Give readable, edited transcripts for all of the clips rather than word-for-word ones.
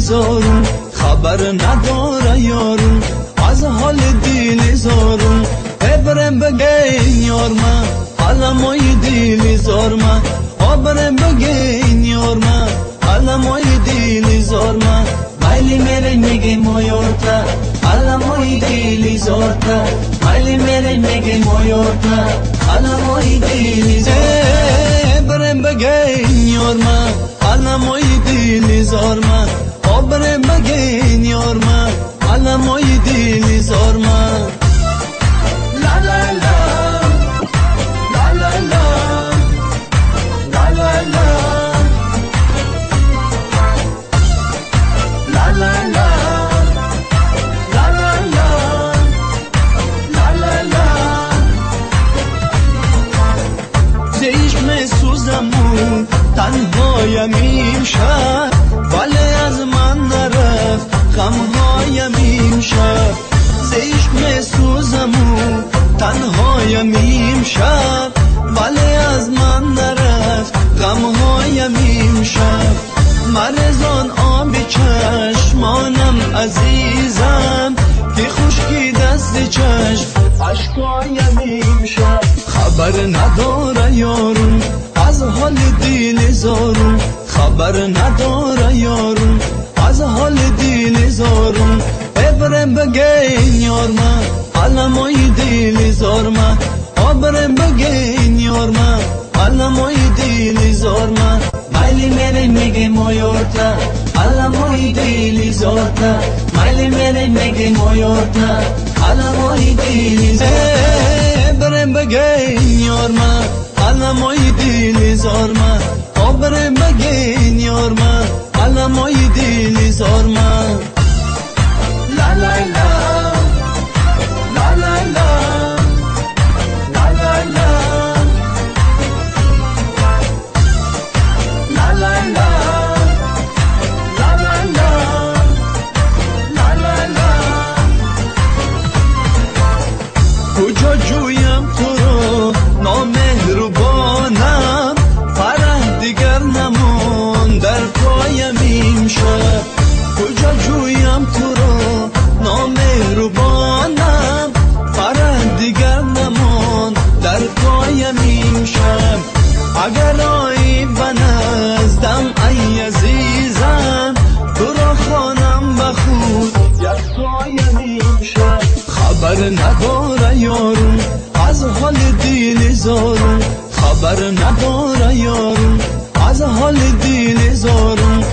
زارون خبر نداره یارون از حال دیل زارون برم بگین یار من علمای دیل زار من برم بگین یار من علمای دیل زار من مایلی میره میگه مایورتا علمای دیل زارتا مایلی میره میگه مایورتا علمای دیل زار برم بگین یار من علمای دیل زار من برم بگین یار من علمای دیل زار من لا لا لا لا لا لا لا لا لا لا سوزمون تنهایم امشب ولی از من نرفت غمهایم امشب زیشق می سوزمون تنهایم امشب ولی از من نرفت غمهایم امشب مرزان آب چشمانم عزیزم که خشکی دست چشم عشقایم امشب خبر نداره یارون از حال دیل زارون خبر نداره یارون از حال دیل زارون برم بگین یار من علمای دیل زار من برم بگین یار من علمای دیل زار من مایلی میره میگه مایورتا علمای دیل زارتا مایلی میره میگه مایورتا علمای دیل زار برم بگین یار من علمای دیل زار من برم بگین یار من علمای دیل زار من لا لا لا لا لا لا لا لا لا کجا جویم تو رو نامهربانم فرح دیگر نمون در پایم امشب کجا جویم تو رو نامهربانم فرح دیگر نمون در پایم امشب اگر آیی بنزدم ای عزیزم تو را خوانم بخود یک پایم امشب خبر نداره یارون از حال دیل زارون خبر نداره یارون از حال دیل زارون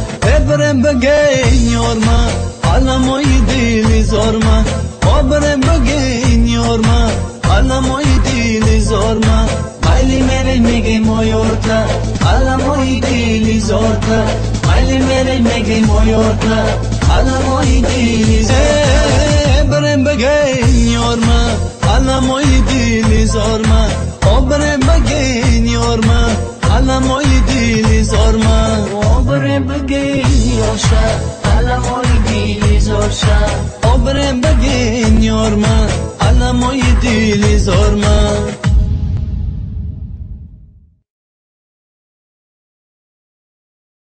برم بگین یار من علمای دیل زار من برم بگین یار من علمای دیل زار من مایلی میره میگه مایورتا علمای دیل زارتا مایلی میره میگه مایورتا علمای دیل زار برم بگین یار من علمای دیل زار من برم بگین یار من علمای دیل زار من برم بگین یار شد علمای دیل زار شد برم بگین یار من علمای دیل زار من